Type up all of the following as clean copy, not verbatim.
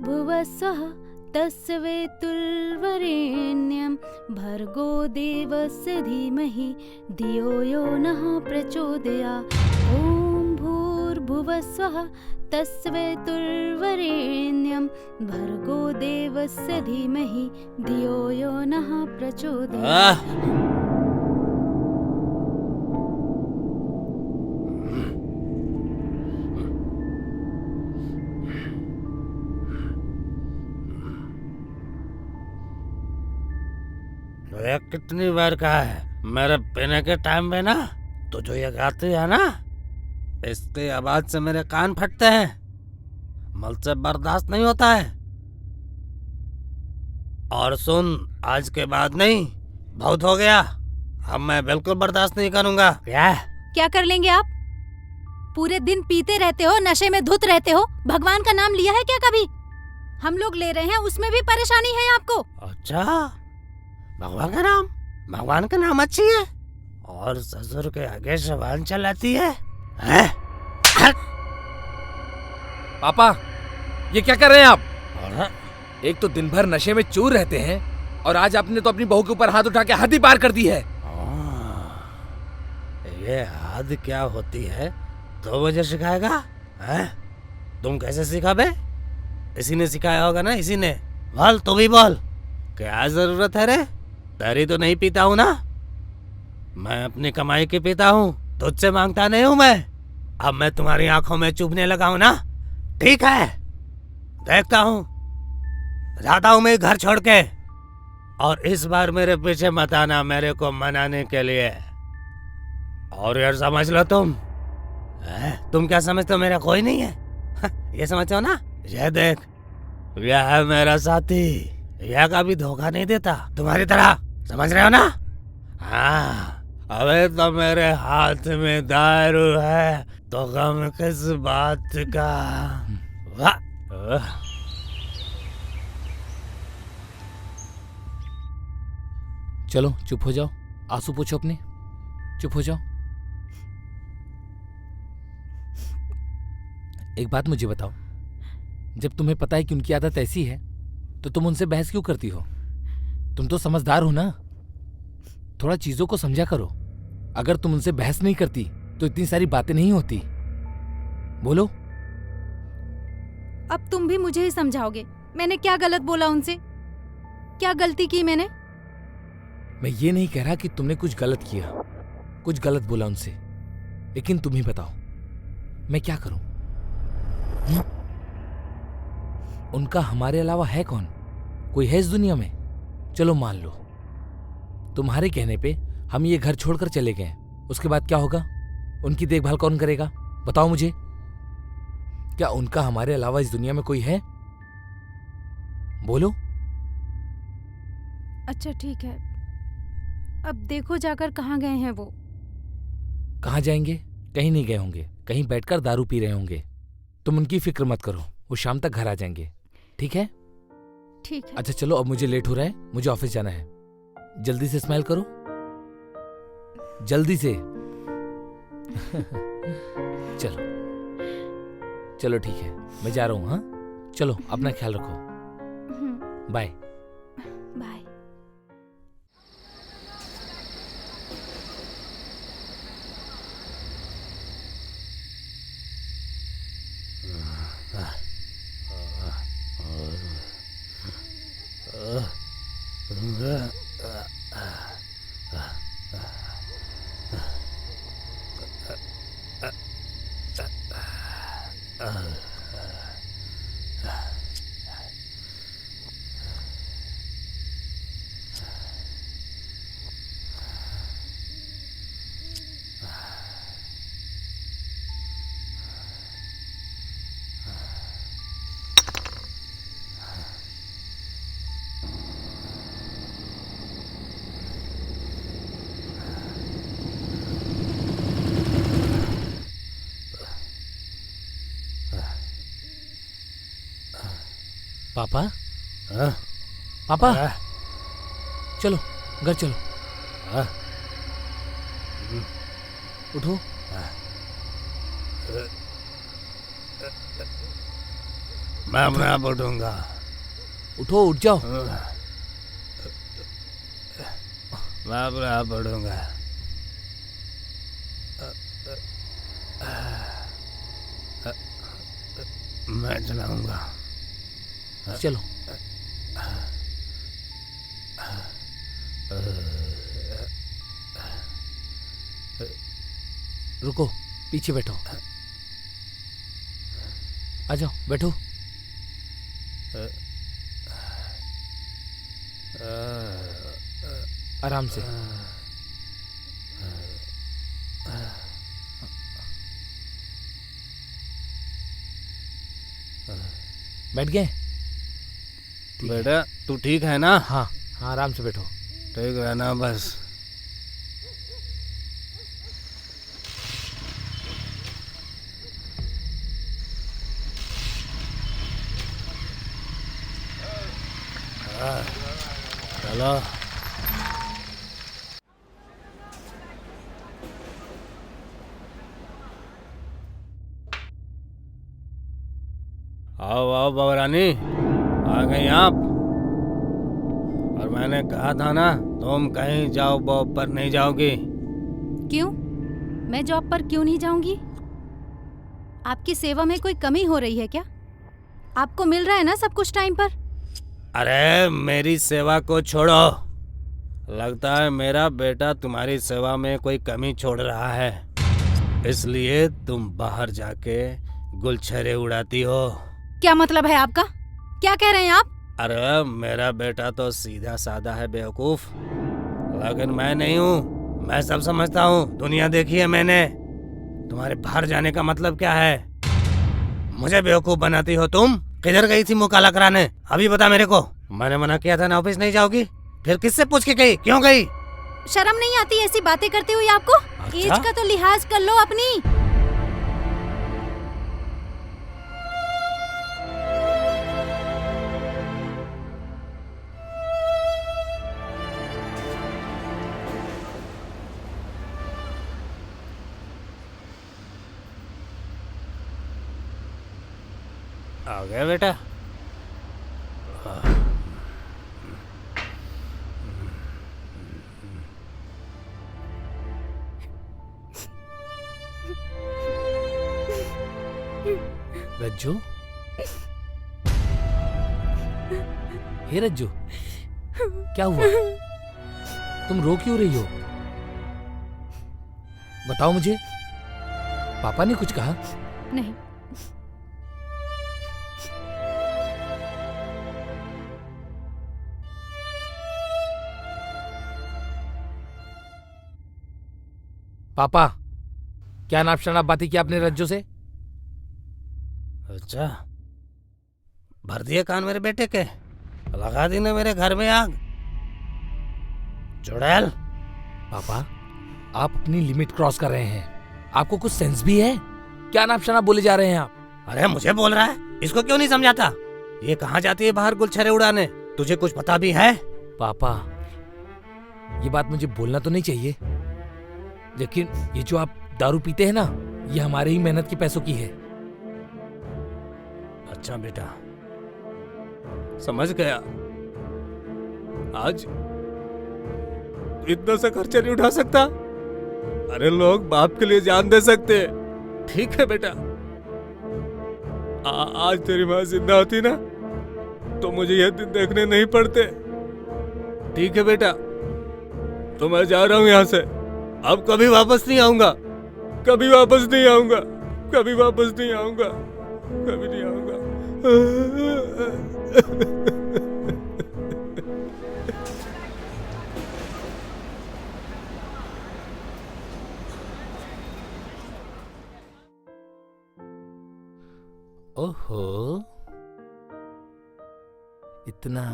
भूर्भुवस्सुः तस्सवितुर्वरेण्यं भर्गो देवस्य धीमहि धियो यो नः प्रचोदयात्। ॐ भूर्भुवस्सुः तस्सवितुर्वरेण्यं भर्गो देवस्य धीमहि धियो यो नः प्रचोदयात्। ये कितनी बार कहा है मेरे पीने के टाइम में ना तो जो ये गाती है ना इसकी आवाज से मेरे कान फटते हैं, मुझसे बर्दाश्त नहीं होता है। और सुन, आज के बाद नहीं, बहुत हो गया, अब मैं बिल्कुल बर्दाश्त नहीं करूंगा। क्या कर लेंगे आप? पूरे दिन पीते रहते हो, नशे में धुत रहते हो। भगवान का नाम लिया है क्या कभी? हम लोग ले रहे हैं, उसमें भी परेशानी है आपको? अच्छा, भगवान का नाम अच्छी है और ससुर के आगे जबान चलाती है, हैं? पापा, ये क्या कर रहे हैं आप? और एक तो दिन भर नशे में चूर रहते हैं और आज आपने तो अपनी बहू के ऊपर हाथ उठा के हद ही पार कर दी है। ये हद क्या होती है तो मुझे सिखाएगा? हैं? तुम कैसे सीखा बे? इसी ने सिखाया होगा ना, इसी ने। बोल, तू भी बोल, क्या जरूरत है रे? तेरी तो नहीं पीता हूँ ना, मैं अपनी कमाई की पीता हूँ, तुझसे मांगता नहीं हूँ मैं। अब मैं तुम्हारी आंखों में चुभने लगा हूँ ना, ठीक है, देखता हूँ, जाता हूँ मैं घर छोड़ के। और इस बार मेरे पीछे मत आना मेरे को मनाने के लिए। और यार समझ लो तुम क्या समझते हो, मेरा कोई नहीं है? ये समझते हो ना? ये देख, यह है मेरा साथी, यह कभी धोखा नहीं देता तुम्हारी तरह, समझ रहे हो ना? हाँ, अबे तो मेरे हाथ में दारू है तो गम किस बात का? वाह! चलो चुप हो जाओ, आंसू पूछो अपने, चुप हो जाओ। एक बात मुझे बताओ, जब तुम्हें पता है कि उनकी आदत ऐसी है तो तुम उनसे बहस क्यों करती हो? तुम तो समझदार हो ना, थोड़ा चीजों को समझा करो। अगर तुम उनसे बहस नहीं करती तो इतनी सारी बातें नहीं होती। बोलो। अब तुम भी मुझे ही समझाओगे? मैंने क्या गलत बोला उनसे? क्या गलती की मैंने? मैं ये नहीं कह रहा कि तुमने कुछ गलत किया, कुछ गलत बोला उनसे, लेकिन तुम ही बताओ मैं क्या करूं? उनका हमारे अलावा है कौन? कोई है इस दुनिया में? चलो मान लो तुम्हारे कहने पे हम ये घर छोड़कर चले गए, उसके बाद क्या होगा? उनकी देखभाल कौन करेगा? बताओ मुझे, क्या उनका हमारे अलावा इस दुनिया में कोई है? बोलो। अच्छा ठीक है, अब देखो जाकर कहाँ गए हैं वो? कहाँ जाएंगे? कहीं नहीं गए होंगे, कहीं बैठकर दारू पी रहे होंगे। तुम उनकी फिक्र मत करो, वो शाम तक घर आ जाएंगे, ठीक है? ठीक है। अच्छा चलो, अब मुझे लेट हो रहा है, मुझे ऑफिस जाना है। जल्दी से स्माइल करो, जल्दी से। चलो चलो ठीक है, मैं जा रहा हूँ। हाँ चलो, अपना ख्याल रखो, बाय। बाय। पापा, हाँ? पापा, हाँ? चलो घर चलो, हाँ? मैं अपने आप उठूंगा। उठो, उठ जाओ। मैं अपने आप उठूंगा। मैं चलाऊंगा। चलो। रुको, पीछे बैठो। आ जाओ, बैठो। आराम से। बैठ गए? बेटा तू ठीक है ना? हाँ हाँ, आराम से बैठो। ठीक रहना बस। चलो। आओ आओ बाबरानी, आ गई आप। और मैंने कहा था ना तुम कहीं जाओ बॉब पर नहीं जाओगी। क्यों? मैं जॉब पर क्यों नहीं जाऊंगी? आपकी सेवा में कोई कमी हो रही है क्या? आपको मिल रहा है ना सब कुछ टाइम पर? अरे मेरी सेवा को छोड़ो। लगता है मेरा बेटा तुम्हारी सेवा में कोई कमी छोड़ रहा है, इसलिए तुम बाहर जाके गुलछरे उड़ाती हो। क्या मतलब है आपका? क्या कह रहे हैं आप? अरे मेरा बेटा तो सीधा साधा है बेवकूफ, लेकिन मैं नहीं हूँ। मैं सब समझता हूँ, दुनिया देखी है मैंने। तुम्हारे बाहर जाने का मतलब क्या है? मुझे बेवकूफ बनाती हो तुम। किधर गई थी मुँह काला कराने? अभी बता मेरे को। मैंने मना किया था ना ऑफिस नहीं जाओगी, फिर किससे पूछ के गई? क्यों गई? शर्म नहीं आती ऐसी बातें करते हुए आपको? अच्छा? एज का तो लिहाज कर लो अपनी। आ गया बेटा। रज्जू, हे रज्जू, क्या हुआ? तुम रो क्यों रही हो? बताओ मुझे। पापा ने कुछ कहा? नहीं। पापा, क्या नाप शनाप बातें की आपने रज्जू से? अच्छा, भर दिए कान मेरे बेटे के, लगा दी ना मेरे घर में आग। चुड़ैल। पापा, आप अपनी लिमिट क्रॉस कर रहे हैं। आपको कुछ सेंस भी है? क्या नाप शनाप बोले जा रहे हैं आप? अरे मुझे बोल रहा है, इसको क्यों नहीं समझाता? ये कहाँ जाती है बाहर गुलछरे उड़ाने? तुझे कुछ पता भी है? पापा, ये बात मुझे बोलना तो नहीं चाहिए, लेकिन ये जो आप दारू पीते हैं ना, ये हमारे ही मेहनत के पैसों की है। अच्छा बेटा, समझ गया। आज इतना सा खर्चा नहीं उठा सकता। अरे लोग बाप के लिए जान दे सकते हैं। ठीक है बेटा, आज तेरी माँ जिंदा होती ना तो मुझे यह दिन देखने नहीं पड़ते। ठीक है बेटा, तो मैं जा रहा हूँ यहाँ से। अब कभी वापस नहीं आऊंगा, कभी वापस नहीं आऊंगा, कभी वापस नहीं आऊंगा, कभी नहीं आऊंगा। ओहो, इतना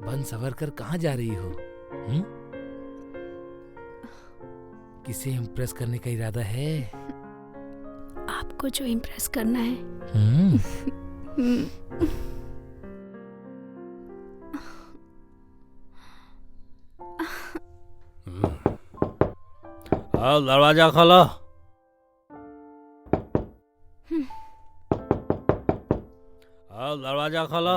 बन सवर कर कहाँ जा रही हो? किसे इम्प्रेस करने का इरादा है? आपको जो इम्प्रेस करना है। आओ दरवाजा खोलो। आओ चलो दरवाजा खोलो।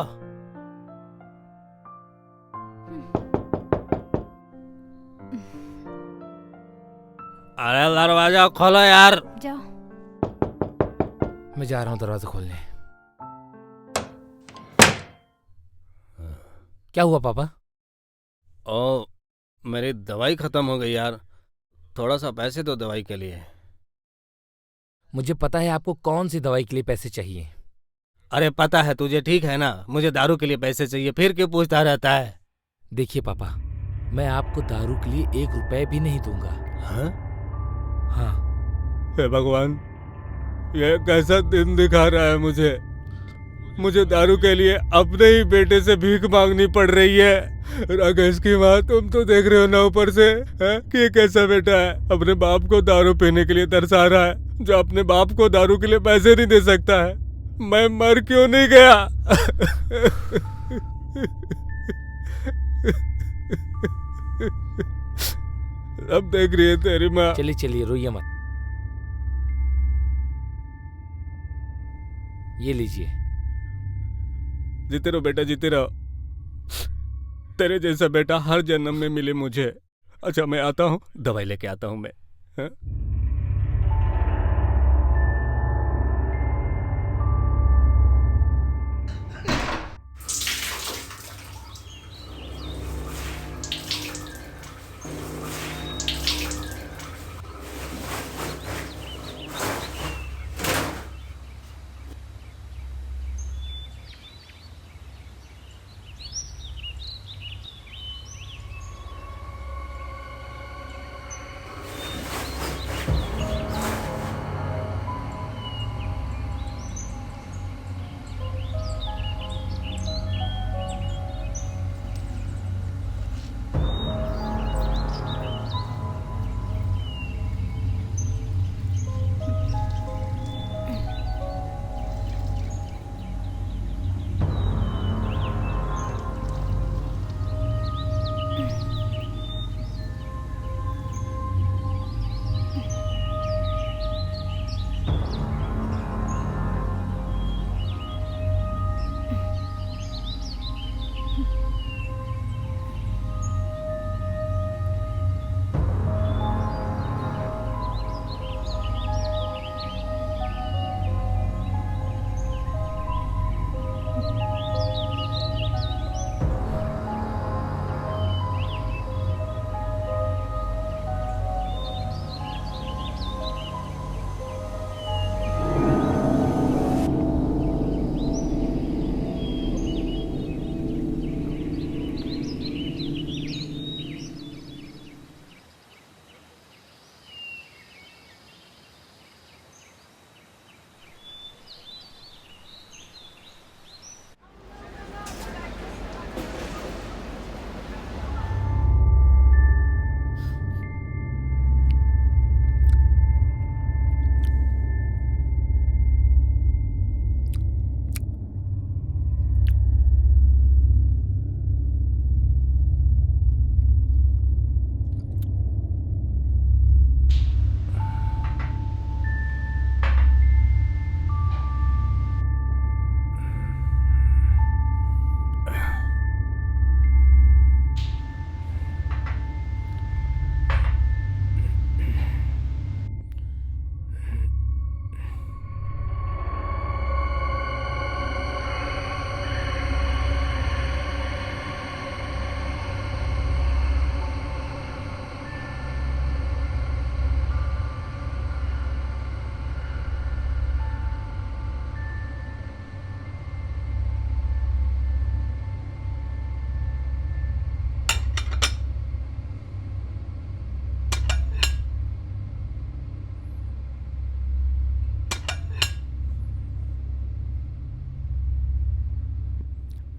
अरे दरवाजा खोलो यार। जाओ। मैं जा रहा हूँ दरवाजा खोलने। क्या हुआ पापा? ओ, मेरी दवाई खत्म हो गई यार, थोड़ा सा पैसे दो दवाई के लिए। मुझे पता है आपको कौन सी दवाई के लिए पैसे चाहिए। अरे पता है तुझे, ठीक है ना, मुझे दारू के लिए पैसे चाहिए, फिर क्यों पूछता रहता है? देखिए पापा, मैं आपको दारू के लिए 1 रुपए भी नहीं दूंगा। हाँ? हाँ। हे भगवान, ये कैसा दिन दिखा रहा है मुझे। मुझे दारू के लिए अपने ही बेटे से भीख मांगनी पड़ रही है। राकेश की माँ, तुम तो देख रहे हो ना ऊपर से है कि ये कैसा बेटा है, अपने बाप को दारू पीने के लिए तरसा रहा है, जो अपने बाप को दारू के लिए पैसे नहीं दे सकता है। मैं मर क्यों नहीं गया? अब देख रही है तेरी माँ। चलिए चलिए, रोइए मत। ये लीजिए। जीते रहो बेटा, जीते रहो। तेरे जैसा बेटा हर जन्म में मिले मुझे। अच्छा मैं आता हूँ, दवाई लेके आता हूँ मैं। हाँ?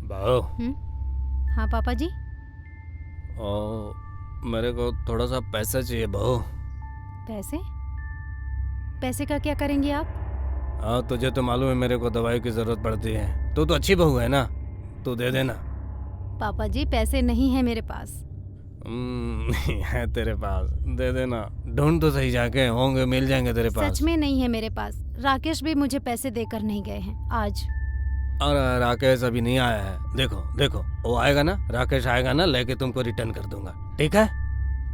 बहू। हाँ पापा जी। ओ, मेरे को थोड़ा सा पैसा चाहिए बहू। पैसे? पैसे का क्या करेंगे आप? हाँ, तुझे तो मालूम है मेरे को दवाई की जरूरत पड़ती है। तू तो अच्छी बहू है ना, तू दे देना। पापा जी पैसे नहीं है मेरे पास। है तेरे पास, दे देना। ढूंढ तो सही, जाके होंगे, मिल जाएंगे तेरे पास। सच में नहीं है मेरे पास। राकेश भी मुझे पैसे देकर नहीं गए हैं आज। और राकेश अभी नहीं आया है। देखो देखो, वो आएगा ना, राकेश आएगा ना, लेके तुमको रिटर्न कर दूंगा, ठीक है?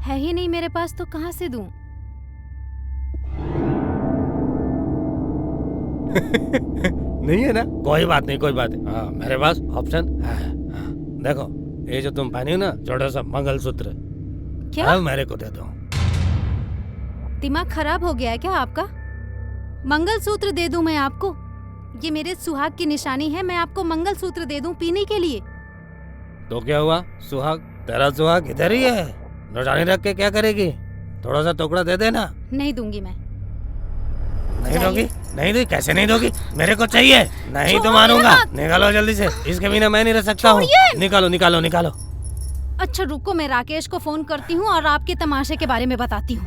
है ही नहीं मेरे पास तो कहाँ से दूं? नहीं है ना, कोई बात नहीं, कोई बात नहीं। हाँ, मेरे पास ऑप्शन है। हाँ, देखो, ये जो तुम पहनी हो ना छोटा सा मंगलसूत्र, क्या? हाँ, मेरे को दे दो। दिमाग खराब हो गया है क्या आपका? मंगलसूत्र दे दूं मैं आपको? ये मेरे सुहाग की निशानी है, मैं आपको मंगलसूत्र दे दूं पीने के लिए? तो क्या हुआ, सुहाग, तेरा सुहाग इधर ही है, निशानी रख के क्या करेगी? थोड़ा सा टुकड़ा दे देना। नहीं दूंगी मैं। नहीं दोगी? नहीं दी? कैसे नहीं दोगी? मेरे को चाहिए। नहीं तो मानूंगा। निकालो जल्दी से, इसके बिना मैं नहीं रह सकता हूँ। निकालो निकालो निकालो। अच्छा रुको, मैं राकेश को फोन करती हूँ और आपके तमाशे के बारे में बताती हूँ।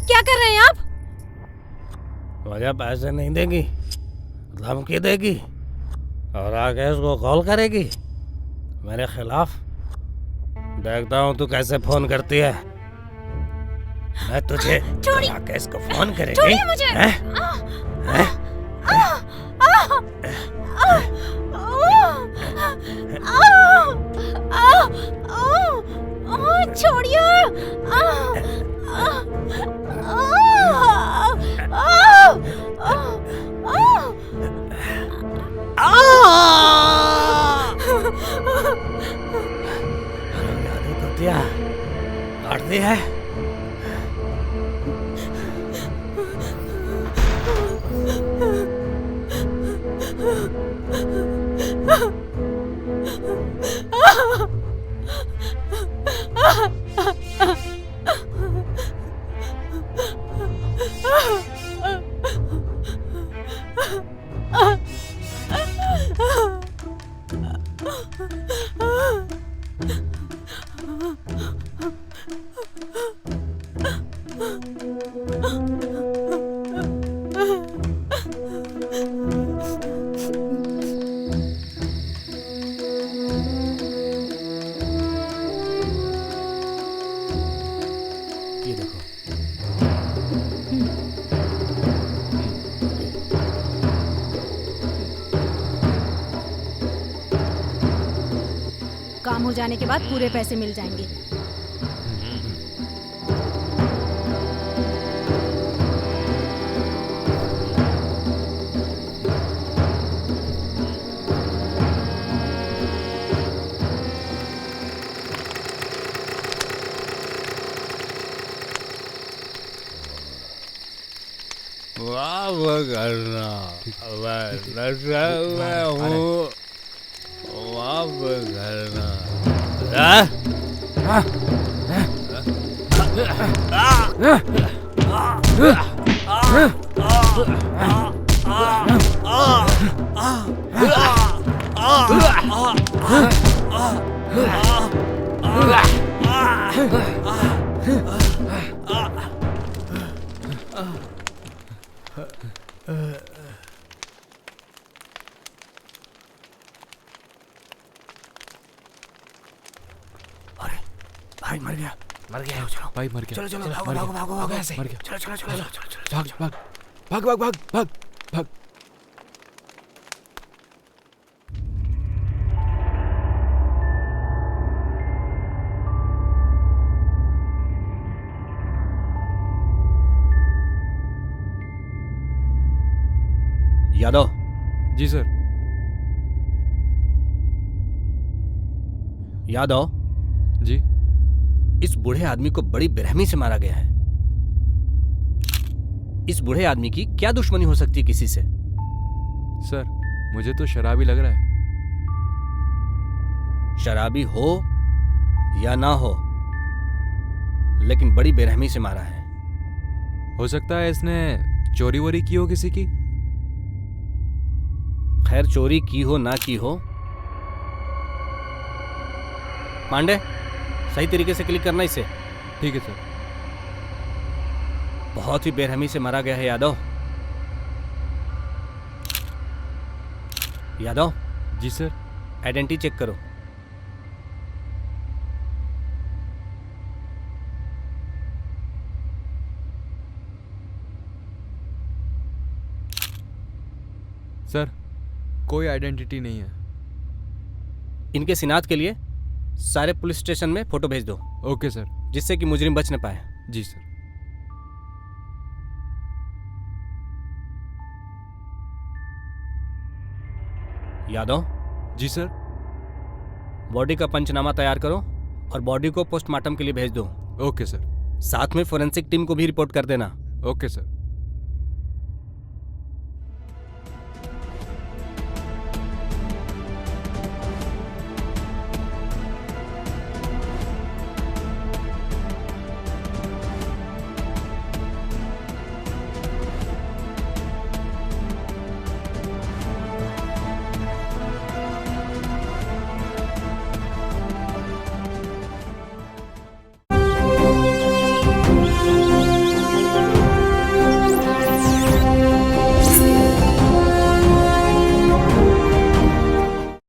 क्या कर रहे हैं आप? मुझे पैसे नहीं देगी, धमकी देगी और राकेश को कॉल करेगी मेरे खिलाफ। देखता हूँ तू कैसे फोन करती है। मैं तुझे राकेश को फोन करेगी। छोड़िए मुझे। हैं? हैं? छोड़िए। कुतिया काटती है। ये देखो, काम हो जाने के बाद पूरे पैसे मिल जाएंगे। माफ करना, मैं नशे में हूँ, माफ करना। अरे भाई मर गया, मर गया। चलो भाई मर गया। चलो चलो, चलो, भागो मर भागो गया। भागो भागो ऐसे। मर गया। चलो चलो चलो चलो चलो भाग भाग भाग भाग भाग भाग भाग। यादव, जी सर। यादव, जी इस बूढ़े आदमी को बड़ी बेरहमी से मारा गया है। इस बूढ़े आदमी की क्या दुश्मनी हो सकती है किसी से? सर, मुझे तो शराबी लग रहा है। शराबी हो या ना हो, लेकिन बड़ी बेरहमी से मारा है। हो सकता है इसने चोरी वोरी की हो किसी की। खैर, चोरी की हो ना की हो, पांडे सही तरीके से क्लिक करना इसे। ठीक है सर। बहुत ही बेरहमी से मारा गया है यादव। यादव, जी सर। आइडेंटिटी चेक करो। सर, कोई आइडेंटिटी नहीं है। इनके सिनात के लिए सारे पुलिस स्टेशन में फोटो भेज दो, ओके सर। जिससे कि मुजरिम बच न पाए। जी सर। यादव, जी सर। बॉडी का पंचनामा तैयार करो और बॉडी को पोस्टमार्टम के लिए भेज दो। Okay sir. साथ में फोरेंसिक टीम को भी रिपोर्ट कर देना। Okay sir.